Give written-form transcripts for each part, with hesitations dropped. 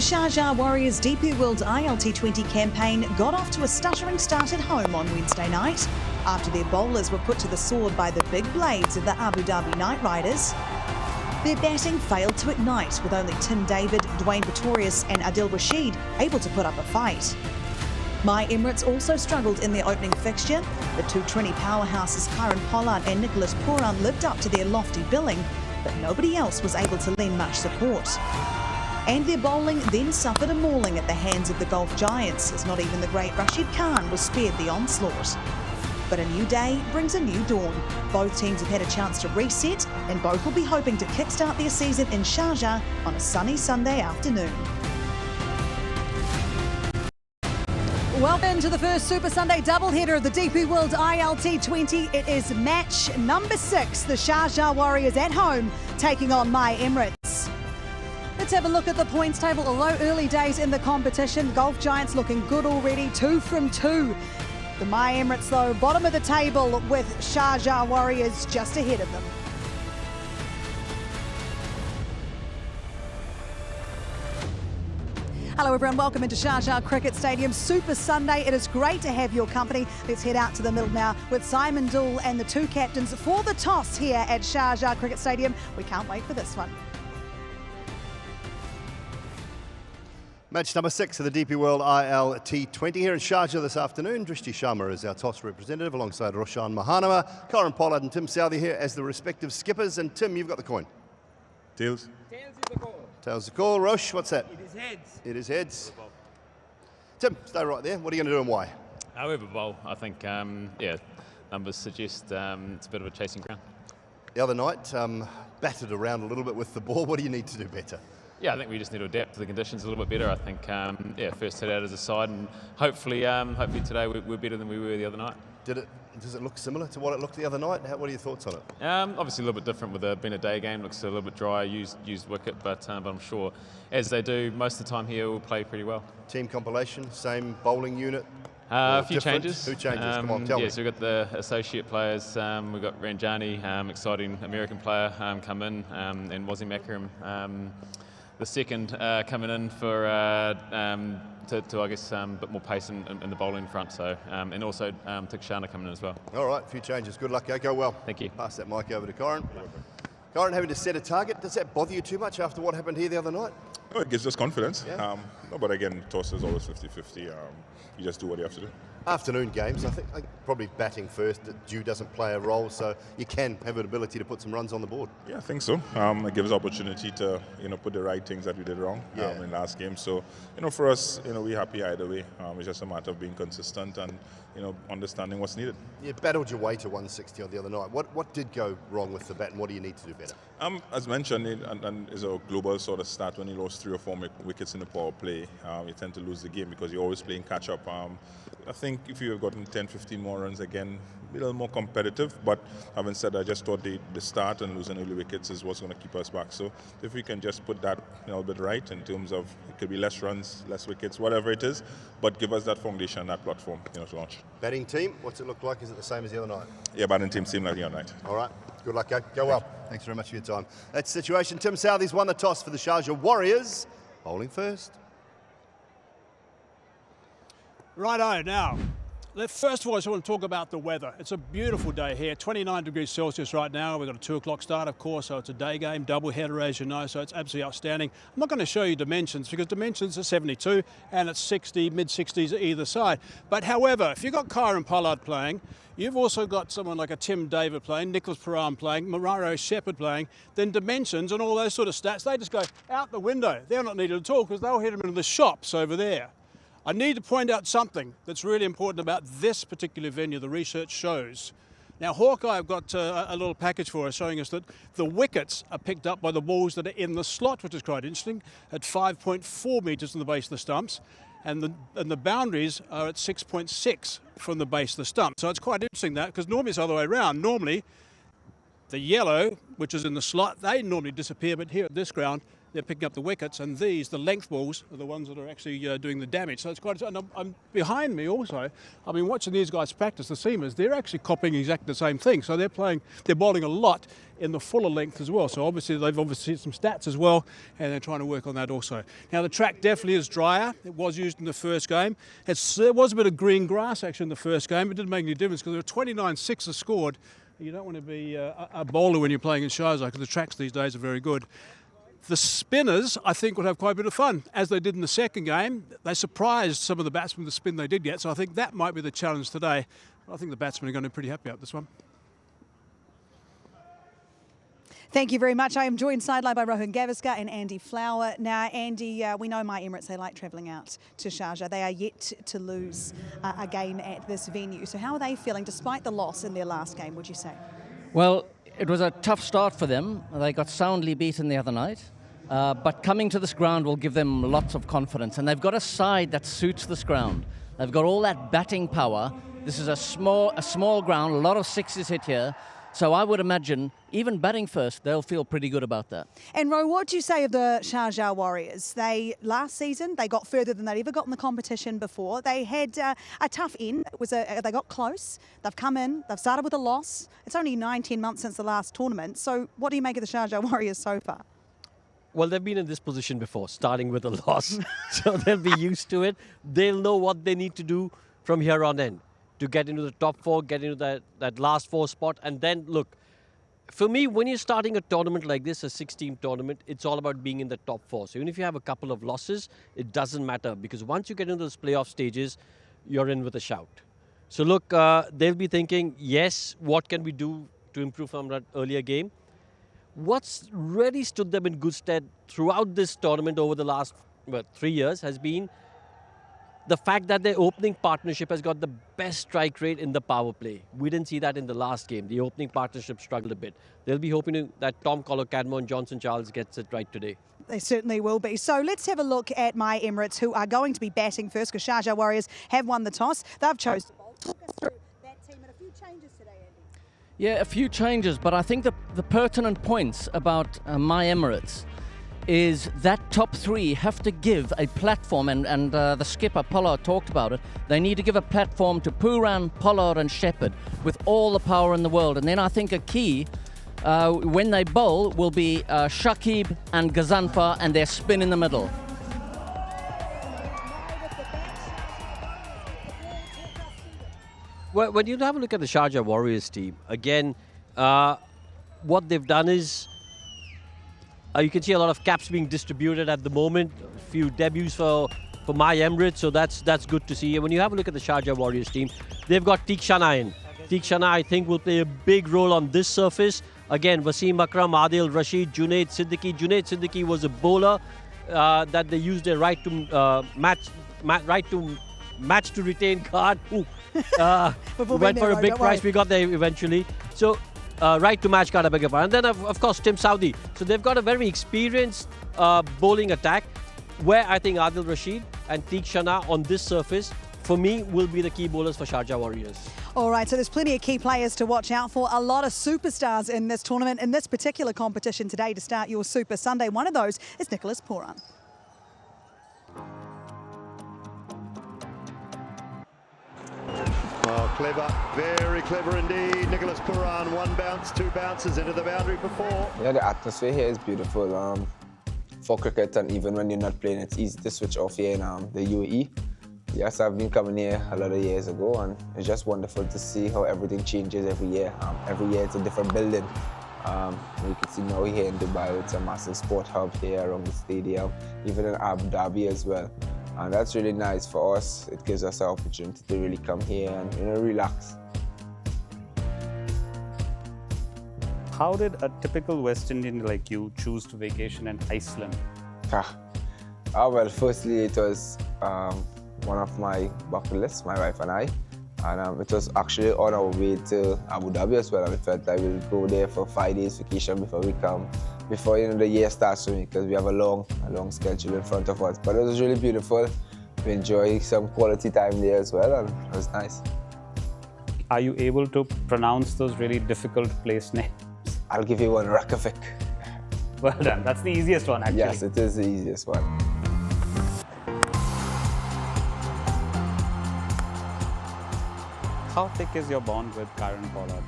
The Sharjah Warriorz DP World ILT20 campaign got off to a stuttering start at home on Wednesday night after their bowlers were put to the sword by the big blades of the Abu Dhabi Knight Riders. Their batting failed to ignite, with only Tim David, Dwayne Pretorius and Adil Rashid able to put up a fight. My Emirates also struggled in their opening fixture. The two Trini powerhouses Kieran Pollard and Nicholas Pooran lived up to their lofty billing, but nobody else was able to lend much support. And their bowling then suffered a mauling at the hands of the Gulf Giants, as not even the great Rashid Khan was spared the onslaught. But a new day brings a new dawn. Both teams have had a chance to reset, and both will be hoping to kickstart their season in Sharjah on a sunny Sunday afternoon. Welcome to the first Super Sunday doubleheader of the DP World ILT20. It is match number 6, the Sharjah Warriorz at home taking on My Emirates. Let's have a look at the points table. Although early days in the competition, Gulf Giants looking good already, 2 from 2. The My Emirates, though, bottom of the table with Sharjah Warriorz just ahead of them. Hello everyone, welcome into Sharjah Cricket Stadium. Super Sunday, it is great to have your company. Let's head out to the middle now with Simon Dool and the two captains for the toss here at Sharjah Cricket Stadium. We can't wait for this one. Match number 6 of the DP World ILT20 here in Sharjah this afternoon. Drishti Sharma is our toss representative alongside Roshan Mahanama, Kieran Pollard and Tim Southey here as the respective skippers. And Tim, you've got the coin. Tails. Tails is the call. Tails the call. Rosh, what's that? It is heads. It is heads. Tim, stay right there. What are you going to do and why? However, bowl, I think, numbers suggest it's a bit of a chasing ground. The other night, battered around a little bit with the ball. What do you need to do better? Yeah, I think we just need to adapt to the conditions a little bit better. I think, first hit out as a side, and hopefully today we're better than we were the other night. Does it look similar to what it looked the other night? What are your thoughts on it? Obviously a little bit different with it being a day game. Looks a little bit dry, used wicket, but I'm sure as they do most of the time here, we'll play pretty well. Team compilation, same bowling unit. A few changes. Who changes? Come on, tell me. So we've got the associate players. We've got Ranjani, exciting American player, come in, and Wazim Akram, the second coming in for to I guess a bit more pace in the bowling front. So and also Tikshana coming in as well. All right, a few changes. Good luck. Go well. Thank you. Pass that mic over to Kieran. Kieran, having to set a target, does that bother you too much after what happened here the other night? Oh, it gives us confidence. Yeah. No, but again, toss is always 50-50. You just do what you have to do. Afternoon games, I think probably batting first. Dew doesn't play a role, so you can have an ability to put some runs on the board. Yeah, I think so. It gives opportunity to put the right things that we did wrong in last game. So for us, we're happy either way. It's just a matter of being consistent and understanding what's needed. You battled your way to 160 on the other night. What did go wrong with the bat, and what do you need to do better? As mentioned, and is a global sort of stat. When you lost 3 or 4 wickets in the power play, you tend to lose the game because you're always playing catch up. I think if you have gotten 10-15 more runs again, a little more competitive. But having said that, I just thought the start and losing early wickets is what's going to keep us back. So if we can just put that a little bit right in terms of it could be less runs, less wickets, whatever it is, but give us that foundation, that platform, to launch. Batting team, what's it look like? Is it the same as the other night? Yeah, batting team same like the other night. All right, good luck, go well. Thanks very much for your time. That's the situation. Tim Southey's won the toss for the Sharjah Warriorz. Bowling first. Righto, now, first of all, I just want to talk about the weather. It's a beautiful day here, 29 degrees Celsius right now. We've got a 2 o'clock start, of course, so it's a day game, double header, as you know, so it's absolutely outstanding. I'm not going to show you dimensions because dimensions are 72 and it's 60, mid-60s either side. But however, if you've got Kieran Pollard playing, you've also got someone like a Tim David playing, Nicholas Pooran playing, Mararo Shepherd playing, then dimensions and all those sort of stats, they just go out the window. They're not needed at all because they'll hit them into the shops over there. I need to point out something that's really important about this particular venue, the research shows. Now, Hawkeye have got a little package for us showing us that the wickets are picked up by the balls that are in the slot, which is quite interesting, at 5.4 metres from the base of the stumps, and the boundaries are at 6.6 from the base of the stump. So it's quite interesting that, because normally it's the other way around. Normally, the yellow, which is in the slot, they normally disappear, but here at this ground, they're picking up the wickets, and these, the length balls, are the ones that are actually doing the damage. So it's quite. And I'm behind me also. I've been watching these guys practice, the seamers. They're actually copying exactly the same thing. So they're bowling a lot in the fuller length as well. So obviously they've seen some stats as well, and they're trying to work on that also. Now the track definitely is drier. It was used in the first game. There was a bit of green grass actually in the first game. It didn't make any difference because there were 29 sixes scored. You don't want to be a bowler when you're playing in Sharjah because the tracks these days are very good. The spinners, I think, would have quite a bit of fun, as they did in the second game. They surprised some of the batsmen with the spin they did get, so I think that might be the challenge today. I think the batsmen are going to be pretty happy about this one. Thank you very much. I am joined sideline by Rohan Gavaskar and Andy Flower. Now, Andy, we know My Emirates, they like travelling out to Sharjah. They are yet to lose a game at this venue. So how are they feeling, despite the loss in their last game, would you say? Well, it was a tough start for them. They got soundly beaten the other night. But coming to this ground will give them lots of confidence. And they've got a side that suits this ground. They've got all that batting power. This is a small ground, a lot of sixes hit here. So I would imagine, even batting first, they'll feel pretty good about that. And Ro, what do you say of the Sharjah Warriors? Last season, they got further than they'd ever got in the competition before. They had a tough end. They got close. They've come in. They've started with a loss. It's only 9-10 months since the last tournament. So what do you make of the Sharjah Warriors so far? Well, they've been in this position before, starting with a loss. So they'll be used to it. They'll know what they need to do from here on in to get into the top 4, get into that last 4 spot. And then, look, for me, when you're starting a tournament like this, a 6-team tournament, it's all about being in the top 4. So even if you have a couple of losses, it doesn't matter. Because once you get into those playoff stages, you're in with a shout. So look, they'll be thinking, yes, what can we do to improve from that earlier game? What's really stood them in good stead throughout this tournament over the last 3 years has been the fact that their opening partnership has got the best strike rate in the power play. We didn't see that in the last game. The opening partnership struggled a bit. They'll be hoping that Tom Collor-Cadmore and Johnson Charles gets it right today. They certainly will be. So let's have a look at My Emirates, who are going to be batting first because Sharjah Warriors have won the toss. They've chosen to bowl. Talk us through that team and a few changes today, Andy. Yeah, a few changes, but I think the pertinent points about My Emirates is that top 3 have to give a platform, and the skipper, Pollard, talked about it. They need to give a platform to Pooran, Pollard and Shepherd with all the power in the world. And then I think a key, when they bowl, will be Shakib and Ghazanfar and their spin in the middle. Well, when you have a look at the Sharjah Warriors team, again, what they've done is you can see a lot of caps being distributed at the moment. A few debuts for My Emirates, so that's good to see. And when you have a look at the Sharjah Warriors team, they've got Teekshanna in. Teekshanna, I think, will play a big role on this surface. Again, Wasim Akram, Adil Rashid, Junaid Siddiqui. Junaid Siddiqui was a bowler that they used their right to match to retain card. Went for a big price. We got there eventually. So. Right to match card, I beg your pardon. And then, of course, Tim Southee. So they've got a very experienced bowling attack where I think Adil Rashid and Teekshanna on this surface, for me, will be the key bowlers for Sharjah Warriors. All right, so there's plenty of key players to watch out for. A lot of superstars in this tournament, in this particular competition today to start your Super Sunday. One of those is Nicholas Pooran. Oh, clever, very clever indeed. Nicholas Pooran, 1 bounce, 2 bounces into the boundary for 4. Yeah, the atmosphere here is beautiful. For cricket, and even when you're not playing, it's easy to switch off here in the UAE. Yes, I've been coming here a lot of years ago, and it's just wonderful to see how everything changes every year. Every year it's a different building. You can see now here in Dubai, it's a massive sport hub here around the stadium, even in Abu Dhabi as well. And that's really nice for us. It gives us an opportunity to really come here and relax. How did a typical West Indian like you choose to vacation in Iceland? Well, firstly, it was one of my bucket lists, my wife and I. And it was actually on our way to Abu Dhabi as well. And we felt like we'll go there for 5 days vacation before we come, before the year starts for me, because we have a long schedule in front of us. But it was really beautiful. We enjoyed some quality time there as well, and it was nice. Are you able to pronounce those really difficult place names? I'll give you one, Reykjavik. Well done. That's the easiest one, actually. Yes, it is the easiest one. How thick is your bond with Karen Pollard?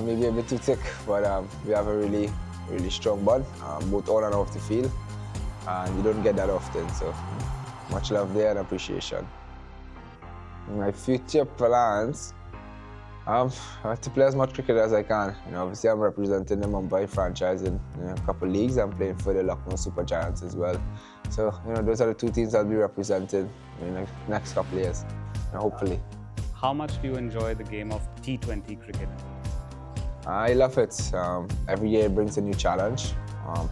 Maybe a bit too thick, but we have a really strong bond, both on and off the field, and you don't get that often, so much love there and appreciation. My future plans, to play as much cricket as I can. Obviously I'm representing the Mumbai franchise in a couple leagues. I'm playing for the Lucknow Super Giants as well. So, those are the two teams I'll be representing in the next couple of years, hopefully. How much do you enjoy the game of T20 cricket? I love it. Every year it brings a new challenge.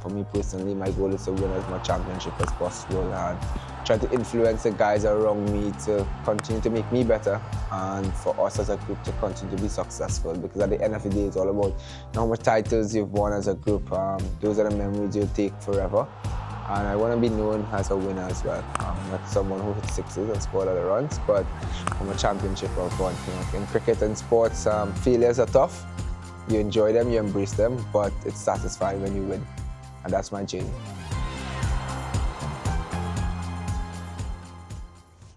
For me personally, my goal is to win as much championship as possible and try to influence the guys around me to continue to make me better and for us as a group to continue to be successful, because at the end of the day it's all about how much titles you've won as a group. Those are the memories you'll take forever, and I want to be known as a winner as well. Not someone who hits sixes and scored a lot of runs, but I'm a championship of one. In cricket and sports, failures are tough. You enjoy them, you embrace them, but it's satisfying when you win. And that's my journey.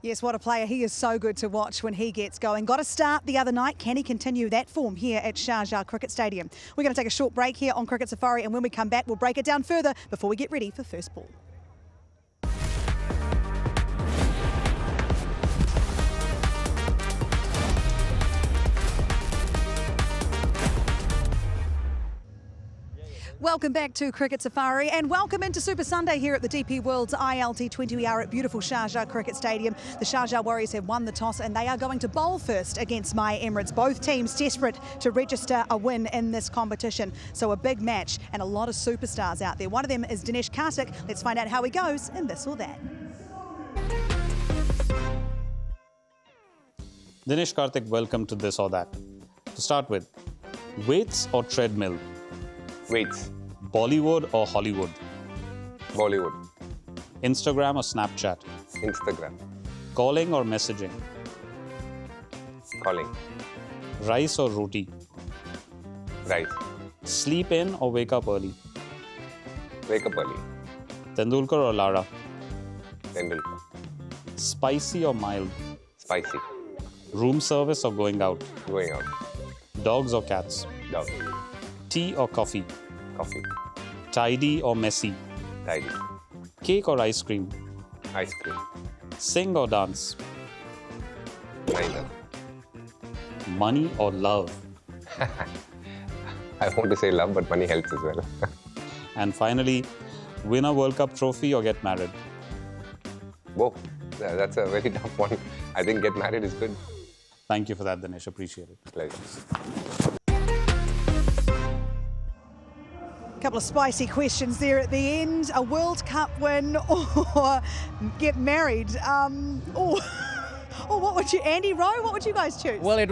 Yes, what a player. He is so good to watch when he gets going. Got a start the other night. Can he continue that form here at Sharjah Cricket Stadium? We're going to take a short break here on Cricket Safari, and when we come back, we'll break it down further before we get ready for first ball. Welcome back to Cricket Safari and welcome into Super Sunday here at the DP World's ILT20. We are at beautiful Sharjah Cricket Stadium. The Sharjah Warriors have won the toss and they are going to bowl first against my Emirates. Both teams desperate to register a win in this competition. So a big match and a lot of superstars out there. One of them is Dinesh Karthik. Let's find out how he goes in this or that. Dinesh Karthik, welcome to This or That. To start with, weights or treadmill? Weights. Bollywood or Hollywood? Bollywood. Instagram or Snapchat? Instagram. Calling or messaging? Calling. Rice or roti? Rice. Sleep in or wake up early? Wake up early. Tendulkar or Lara? Tendulkar. Spicy or mild? Spicy. Room service or going out? Going out. Dogs or cats? Dog. Tea or coffee? Coffee. Tidy or messy? Tidy. Cake or ice cream? Ice cream. Sing or dance? Neither. Money or love? I want to say love, but money helps as well. And finally, win a World Cup trophy or get married? Whoa, that's a very tough one. I think get married is good. Thank you for that, Dinesh. Appreciate it. Pleasure. A couple of spicy questions there at the end. A World Cup win or get married? What would you, Andy Rowe, what would you guys choose? Well,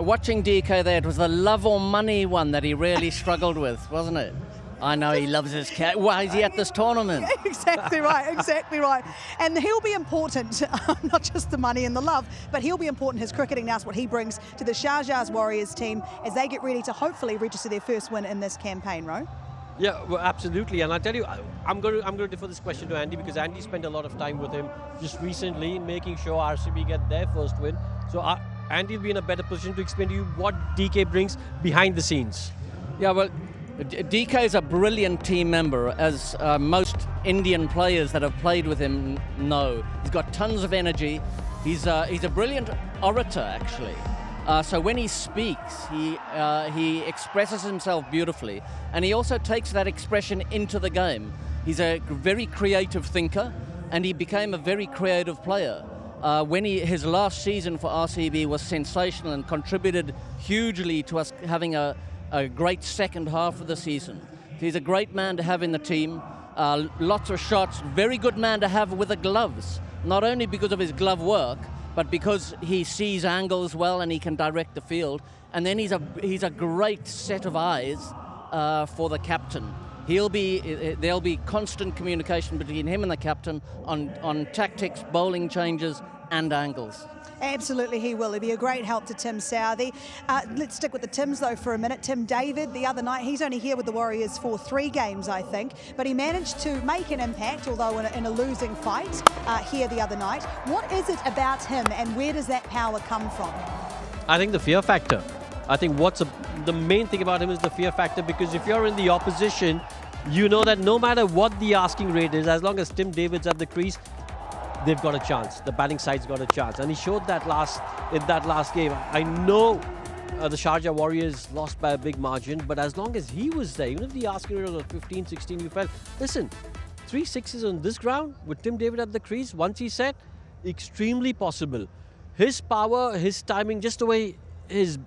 watching DK there, it was the love or money one that he really struggled with, wasn't it? I know he loves his cat. Why is he at this tournament? Exactly right, exactly right. And he'll be important, not just the money and the love, but he'll be important, his cricketing now is what he brings to the Sharjah Warriors team as they get ready to hopefully register their first win in this campaign, Ro. Yeah, well, absolutely. And I tell you, I'm going to defer this question to Andy because Andy spent a lot of time with him just recently in making sure RCB get their first win. So Andy will be in a better position to explain to you what DK brings behind the scenes. Yeah, well, DK is a brilliant team member, as most Indian players that have played with him know. He's got tons of energy. He's a brilliant orator, actually. So when he speaks, he expresses himself beautifully, and he also takes that expression into the game. He's a very creative thinker, and he became a very creative player. His last season for RCB was sensational and contributed hugely to us having a great second half of the season. He's a great man to have in the team. Lots of shots, very good man to have with the gloves, not only because of his glove work, but because he sees angles well and he can direct the field. And then he's a great set of eyes for the captain. There'll be constant communication between him and the captain on tactics, bowling changes, and angles. Absolutely he will. He'll be a great help to Tim Southee. Let's stick with the Tims though for a minute. Tim David, the other night, he's only here with the Warriors for 3 games, I think, but he managed to make an impact, although in a losing fight here the other night. What is it about him and where does that power come from? I think the fear factor. I think the main thing about him is the fear factor, because if you're in the opposition, you know that no matter what the asking rate is, as long as Tim David's at the crease, they've got a chance. The batting side's got a chance. And he showed that in that last game. I know the Sharjah Warriors lost by a big margin, but as long as he was there, even if the asking rate was 15, 16, you felt, listen, 3 sixes on this ground with Tim David at the crease, once he set, extremely possible. His power, his timing, just the way his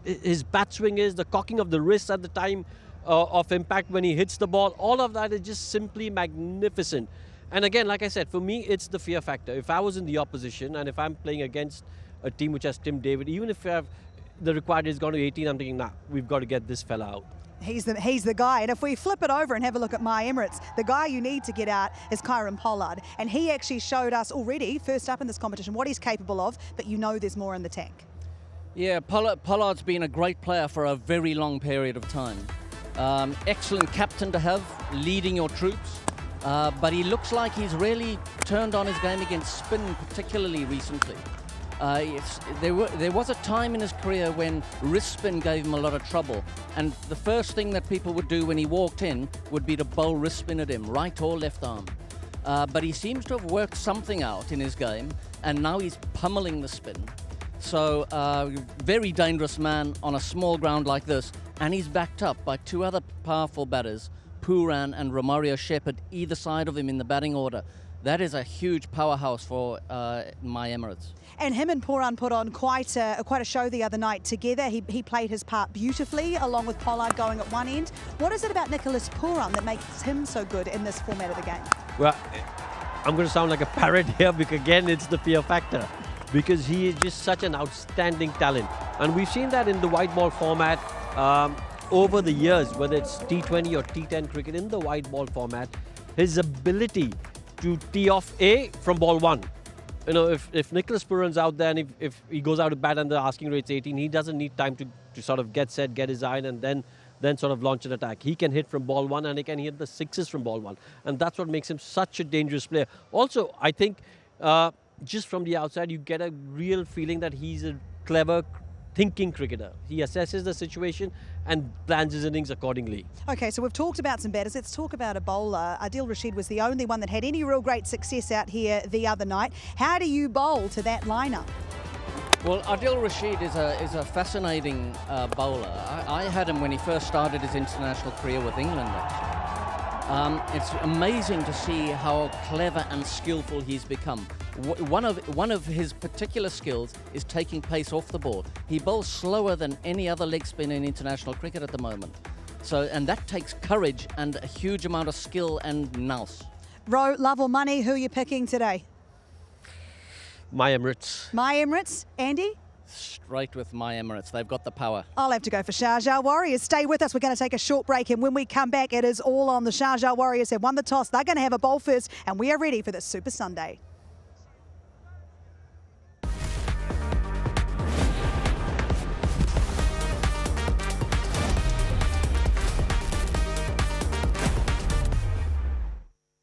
bat swing is, the cocking of the wrists at the time of impact when he hits the ball, all of that is just simply magnificent. And again, like I said, for me, it's the fear factor. If I was in the opposition and if I'm playing against a team which has Tim David, even if the required is gone to 18, I'm thinking, nah, we've got to get this fella out. He's the guy. And if we flip it over and have a look at My Emirates, the guy you need to get out is Kieran Pollard. And he actually showed us already, first up in this competition, what he's capable of, but you know there's more in the tank. Yeah, Pollard's been a great player for a very long period of time. Excellent captain to have, leading your troops. But he looks like he's really turned on his game against spin, particularly recently. There was a time in his career when wrist spin gave him a lot of trouble, and the first thing that people would do when he walked in would be to bowl wrist spin at him, right or left arm. But he seems to have worked something out in his game, and now he's pummeling the spin. So, very dangerous man on a small ground like this, and he's backed up by 2 other powerful batters, Pooran and Romario Shepherd, either side of him in the batting order. That is a huge powerhouse for My Emirates. And him and Pooran put on quite a show the other night together. He played his part beautifully, along with Pollard going at one end. What is it about Nicholas Pooran that makes him so good in this format of the game? Well, I'm going to sound like a parrot here, because again, it's the fear factor. Because he is just such an outstanding talent. And we've seen that in the white ball format over the years, whether it's T20 or T10 cricket, in the white ball format, his ability to tee off from ball 1. You know, if Nicholas Pooran's out there and if he goes out to bat and the asking rate's 18, he doesn't need time to sort of get set, get his eye, and then sort of launch an attack. He can hit from ball 1 and he can hit the 6s from ball 1. And that's what makes him such a dangerous player. Also, I think just from the outside, you get a real feeling that he's a clever, thinking cricketer. He assesses the situation and plans his innings accordingly. Okay, so we've talked about some batters. Let's talk about a bowler. Adil Rashid was the only one that had any real great success out here the other night. How do you bowl to that lineup? Well, Adil Rashid is a fascinating bowler. I had him when he first started his international career with England, actually. It's amazing to see how clever and skillful he's become. One of his particular skills is taking pace off the ball. He bowls slower than any other leg spinner in international cricket at the moment. And that takes courage and a huge amount of skill and nous. Ro, love or money, who are you picking today? My Emirates. My Emirates. Andy? Straight with My Emirates. They've got the power. I'll have to go for Sharjah Warriors. Stay with us. We're going to take a short break, and when we come back, it is all on. The Sharjah Warriors have won the toss. They're going to have a bowl first, and we are ready for this Super Sunday.